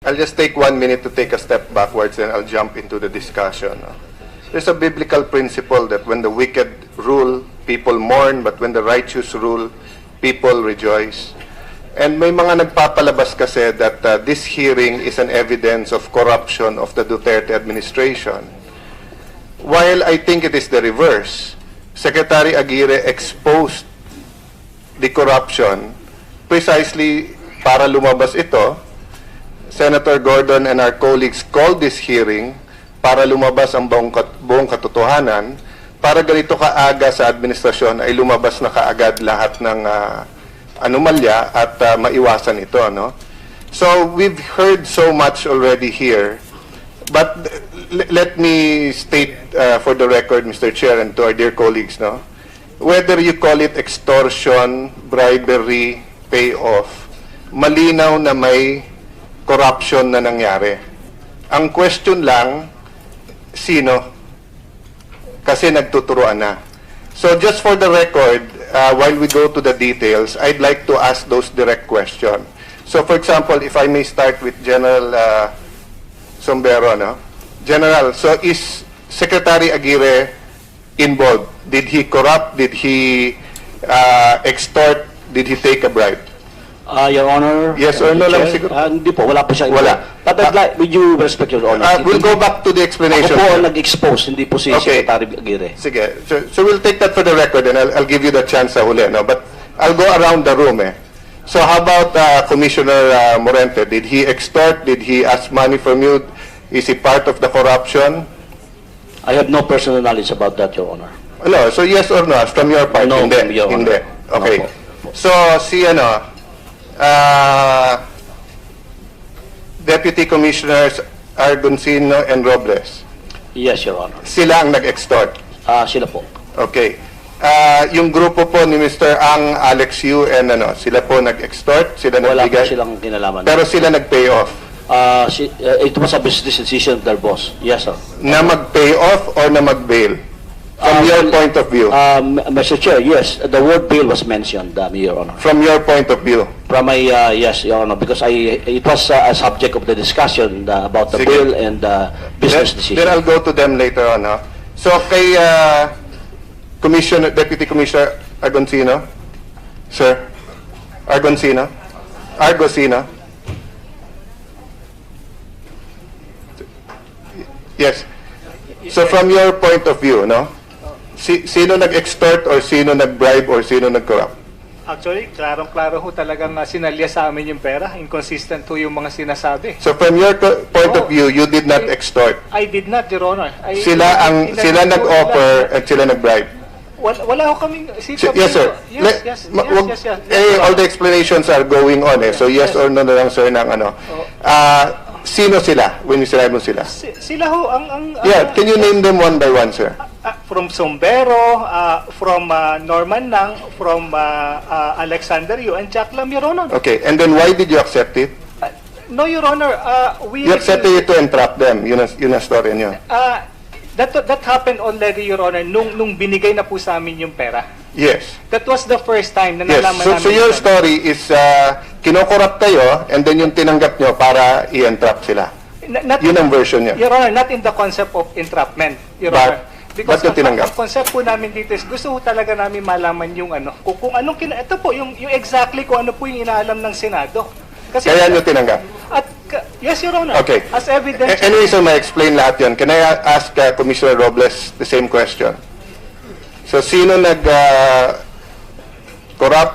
I'll just take 1 minute to take a step backwards and I'll jump into the discussion. There's a biblical principle that when the wicked rule, people mourn, but when the righteous rule, people rejoice. And may mga nagpapalabas kasi that this hearing is an evidence of corruption of the Duterte administration. While I think it is the reverse, Secretary Aguirre exposed the corruption precisely para lumabas ito. Senator Gordon and our colleagues called this hearing para lumabas ang buong katotohanan, para ganito kaaga sa administrasyon ay lumabas na kaagad lahat ng anomalya at maiwasan ito, no? So we've heard so much already here, but let me state for the record, Mr. Chair, and to our dear colleagues, no, whether you call it extortion, bribery, payoff, malinaw na may corruption na nangyari. Ang question lang, sino? Kasi nagtuturuan na. So just for the record, while we go to the details, I'd like to ask those direct questions. So for example, if I may start with General Sombero, no? General, so is Secretary Aguirre involved? Did he corrupt? Did he extort? Did he take a bribe? Your Honor. Yes or no lang siguro? Hindi po, wala po siya. Wala. But I'd like, with you respect, Your Honor. We'll go back to the explanation. Ako po ang nag-expose, hindi po si Secretary Aguirre. Sige. So we'll take that for the record and I'll give you the chance sa huli, no? But I'll go around the room, eh. So how about Commissioner Morente? Did he extort? Did he ask money from you? Is he part of the corruption? I have no personal knowledge about that, Your Honor. No, so yes or no? From your part? No, hindi. from your Hindi. Honor. Okay. No, So si Deputy Commissioners Arguncino and Robles, Yes, Your Honor. sila ang nag-extort. Sila po. Okay. Yung grupo po ni Mr. Ang, Alex Yu, and sila po nag-extort, sila Wala po nagbigay. silang kinalaman. Pero sila nag-pay off. It was a business decision of their boss. Yes, sir. Na mag-pay off or na mag-bail? From your point of view. Mr. Chair, yes, the word bail was mentioned, Your Honor. From your point of view. From my, yes, Your Honor, because it was a subject of the discussion about the Sige. bail and business decision. Then I'll go to them later on. So kay Deputy Commissioner Arguncino, sir, Arguncino, yes. So from your point of view, no? Sino nag-extort or sino nag-bribe or sino nag-corrupt? Actually, klarong-klaro ho talagang sinalya sa amin yung pera. Inconsistent ho yung mga sinasabi. So from your point of view, you did not extort. I did not, Your Honor. Sila nag-offer at sila nag-bribe. Wala ho kaming... Yes, sir. Yes. All the explanations are going on, eh. So yes or no na lang, sir, ng sino sila? When you sinabi mo sila? Sila ho, Yeah, can you name them one by one, sir? From Sombero, from Norman Nang, from Alexander Yu, and Jack Lam, Your Honor. Okay, and then why did you accept it? No, Your Honor. You accepted it to entrap them. Yun ang story niyo. That happened already, Your Honor, nung binigay na po sa amin yung pera. Yes. That was the first time na Yes. nalaman namin. So your story is kinokorrupt kayo and then yung tinanggap nyo para i-entrap sila. Yun ang version niya. Your Honor, not in the concept of entrapment, Your But, Honor. Because ba't yung tinanggap? ang concept po namin dito is gusto po talaga namin malaman yung kung anong ito po, yung exactly kung ano po yung inaalam ng Senado. Kasi, Kaya nyo tinanggap? Yes, Your Honor. Okay. As evidence. Anyway, so may explain lahat yun. Can I ask Commissioner Robles the same question? So sino nag-corrupt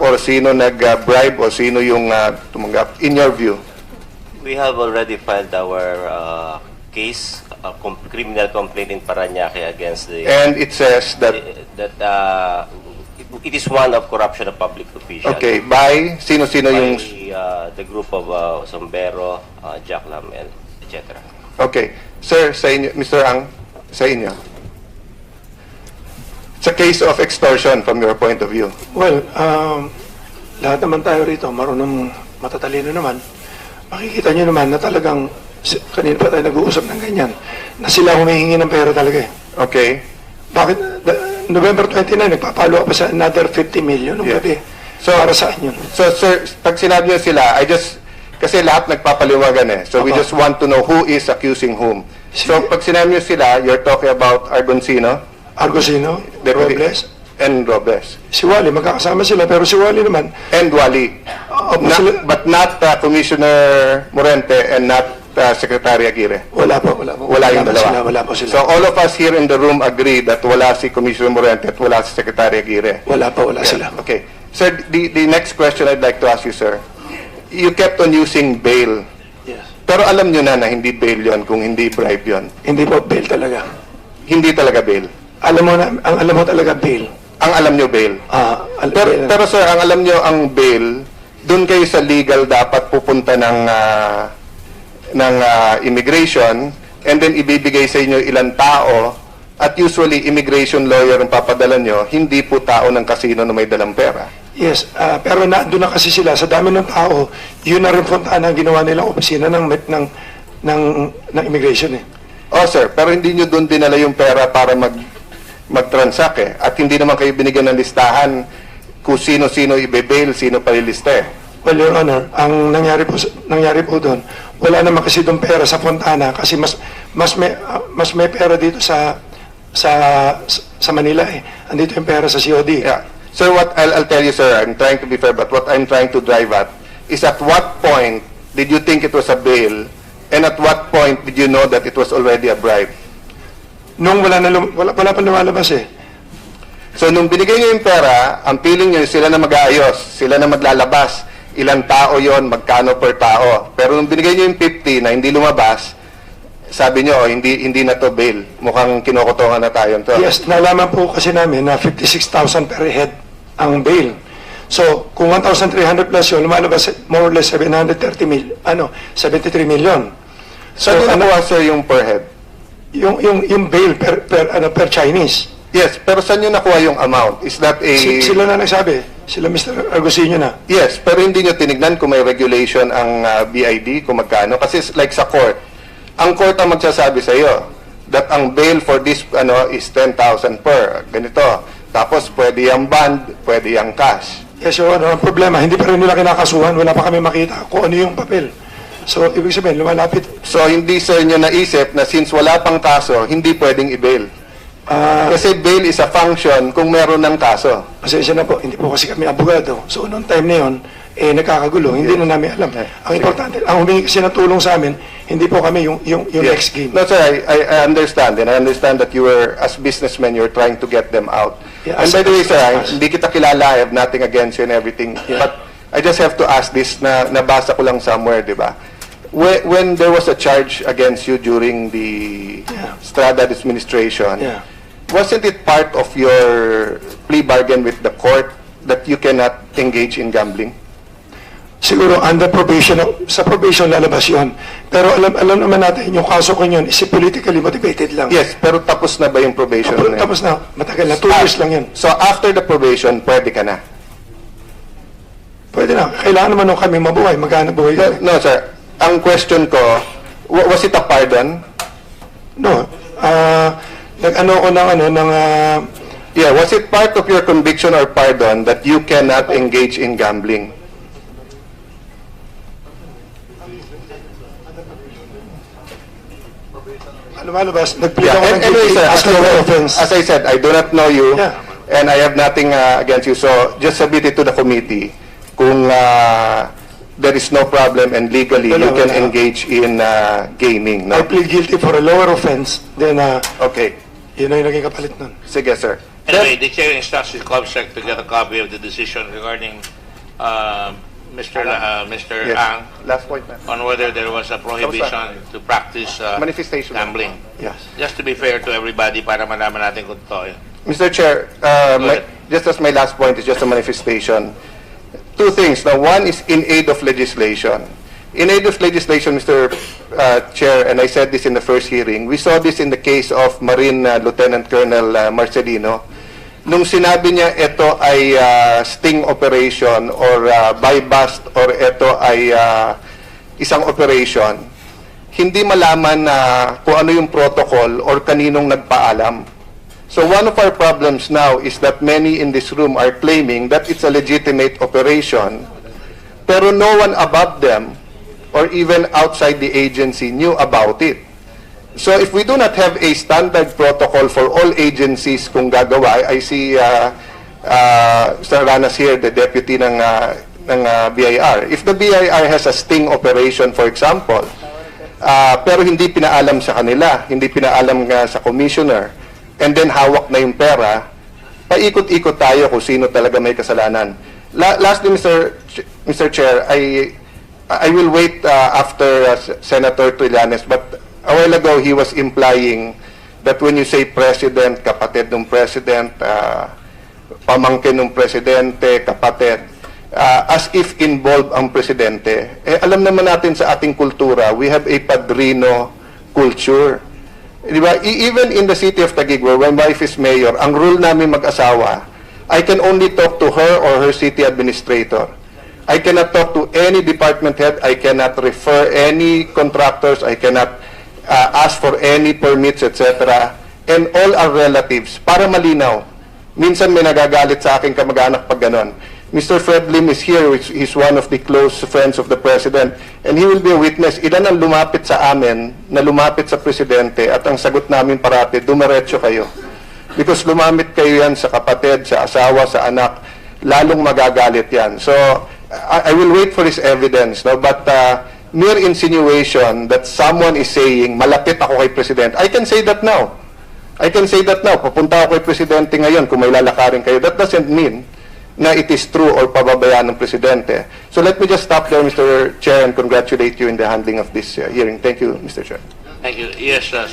or sino nag-bribe or sino yung tumanggap? In your view? We have already filed our case, criminal complaint in Parañaque against the... And it says that... It is one of corruption of public officials. Okay, by sino-sino yung... The group of Sombero, Jack Lam, and etc. Okay. Sir, sa inyo, Mr. Ang, sa inyo. It's a case of extortion from your point of view. Well, lahat naman tayo rito, marunong matatalino naman. Makikita nyo naman na talagang, kanina pa tayo nag-uusap ng ganyan, na sila humihingi ng pera talaga eh. Okay. Bakit? November 29, nagpapalo pa sa another 50 million ng gabi. So, para saan yun? So, sir, pag sinabi niyo sila, Kasi lahat nagpapaliwagan eh. So we Opo. just want to know who is accusing whom. So pag sinabi niyo sila, you're talking about Argoncino, Argosino, Deputy- Robles, and Robles. si Wally, magkakasama sila, pero si Wally naman, And Wally. Opo, sila- But not Commissioner Morente and not Secretary Aguirre. wala po, wala po. Wala yung po dalawa. sila, wala po sila. So all of us here in the room agree that wala si Commissioner Morente at wala si Secretary Aguirre. Wala po, wala sila. Okay. Sir, the next question I'd like to ask you, sir. You kept on using bail. Yes. Pero alam nyo na hindi bail yon kung hindi bribe yon. Hindi po bail talaga. Hindi talaga bail. Alam mo na, ang alam mo talaga bail. Ang alam nyo bail. Bail. Pero sir, ang alam nyo ang bail, doon kayo sa legal dapat pupunta ng immigration and then ibibigay sa inyo ilang tao at usually immigration lawyer ang papadala nyo, hindi po tao ng kasino na may dalang pera. Yes, pero doon na kasi sila, sa dami ng tao, yun na rin puntaan ang ginawa nilang opisina ng immigration eh. Oh sir, pero hindi nyo doon dinala yung pera para mag-transact eh. At hindi naman kayo binigyan ng listahan kung sino-sino ibe-bail, sino palilista eh. Well, Your Honor, ang nangyari po doon, wala naman kasi doon pera sa Fontana kasi mas may pera dito sa Manila eh. Andito yung pera sa COD. Yeah. Sir, what I'll tell you, sir, I'm trying to be fair, but what I'm trying to drive at is at what point did you think it was a bail and at what point did you know that it was already a bribe? Nung wala pa lumalabas eh. So, nung binigay niyo yung pera, ang feeling niyo sila na mag-aayos, sila na maglalabas, ilang tao yon, magkano per tao. Pero nung binigay niyo yung 50 na hindi lumabas, sabi niyo, hindi na to bail. Mukhang kinokotongan na tayo to. Yes, nalaman po kasi namin na 56,000 per head ang bail. So, kung 1,300 plus yun, lumalabas more or less 73 million. So, ano nakuha, sir, yung per head? Yung bail per Chinese. Yes, pero saan nyo nakuha yung amount? Is that a... Sila na nagsabi. Sila Mr. Argosino na. Yes, pero hindi nyo tinignan kung may regulation ang BID, kung magkano. Kasi like sa court, ang court ang magsasabi sa iyo that ang bail for this is 10,000 per ganito. Tapos pwede yung bond, pwede yung cash. Yes, Your Honor. Ang problema, hindi pa rin nila kinakasuhan. Wala pa kami makita kung ano yung papel. So, ibig sabihin, lumalapit. So hindi sir nyo naisip na since wala pang kaso, hindi pwedeng i-bail. Kasi bail is a function kung meron ng kaso. Pasensya na po, hindi po kasi kami abogado. So, noong time na yun, nagkakagulo. Hindi na namin alam. Ang importante, ang humingi kasi ng tulong sa amin, hindi po kami yung next game. No, sir, I understand. And I understand that you were, as businessmen, you're trying to get them out. Yeah, and by the way, sir, hindi kita kilala. I have nothing against you and everything. Yeah. But I just have to ask this, na nabasa ko lang somewhere, di ba? When there was a charge against you during the Strada administration, wasn't it part of your plea bargain with the court that you cannot engage in gambling? Siguro under probation, sa probation lalabas yun. Pero alam naman natin, yung kaso ko yun is politically motivated lang. Yes, pero tapos na ba yung probation? na yun? Tapos na, matagal na, 2 years lang yun. So after the probation, pwede ka na? Pwede na, kailangan naman nung kami mabuhay, maghanap buhay kami. No, sir. Ang question ko, was it a pardon? No, nag-ano ko ng Yeah, was it part of your conviction or pardon that you cannot engage in gambling? lumalabas, nag-plead Yeah, ako ng anyway, guilty sir, as a offense. as I said, I do not know you, Yeah. and I have nothing against you. So just submit it to the committee. Kung there is no problem and legally you Wala, can wala. engage in gaming. I No? plead guilty for a lower offense, then Okay. yun na yung naging kapalit nun. Sige, sir. Anyway, the chair instructs the COMSEC to get a copy of the decision regarding Mr. Yes. Ang Last point na. on whether there was a prohibition to practice Manifestation. gambling. Yes. Just to be fair to everybody para malaman natin kung totoo yun. Mr. Chair, ahead. just as my last point is just a manifestation. Two things. Now, one is in aid of legislation. In aid of legislation, Mr. Chair, and I said this in the first hearing, we saw this in the case of Marine Lieutenant Colonel Marcelino. Nung sinabi niya ito ay sting operation or buy bust or ito ay isang operation, hindi malaman na kung ano yung protocol or kaninong nagpaalam. So one of our problems now is that many in this room are claiming that it's a legitimate operation, pero no one above them or even outside the agency knew about it. So if we do not have a standard protocol for all agencies kung gagawa, I see Mr. Ranas here, the deputy ng BIR. If the BIR has a sting operation, for example, pero hindi pinaalam sa kanila, hindi pinaalam nga sa commissioner, and then hawak na yung pera, paikot-ikot tayo kung sino talaga may kasalanan. Lastly, Mr. Chair, I will wait after Senator Trillanes, but a while ago he was implying that when you say president, kapatid ng president, pamangkin ng presidente, kapatid, as if involved ang presidente. Alam naman natin sa ating kultura, we have a padrino culture. Diba? Even in the city of Taguig, where my wife is mayor, ang rule namin mag-asawa, I can only talk to her or her city administrator. I cannot talk to any department head. I cannot refer any contractors. I cannot ask for any permits, etc. And all our relatives, para malinaw. Minsan may nagagalit sa aking kamag-anak pag ganon. Mr. Fred Lim is here, which is one of the close friends of the President, and he will be a witness. Ilan ang lumapit sa amin, na lumapit sa Presidente, at ang sagot namin parati, dumiretso kayo. Because lumamit kayo yan sa kapatid, sa asawa, sa anak, lalong magagalit yan. So, I will wait for his evidence, no? But mere insinuation that someone is saying, malapit ako kay President, I can say that now. I can say that now. Papunta ako kay Presidente ngayon kung may lalakarin kayo. That doesn't mean na it is true or pababayaan ng Presidente. So let me just stop there, Mr. Chair, and congratulate you in the handling of this hearing. Thank you, Mr. Chair. Thank you. Yes, sir.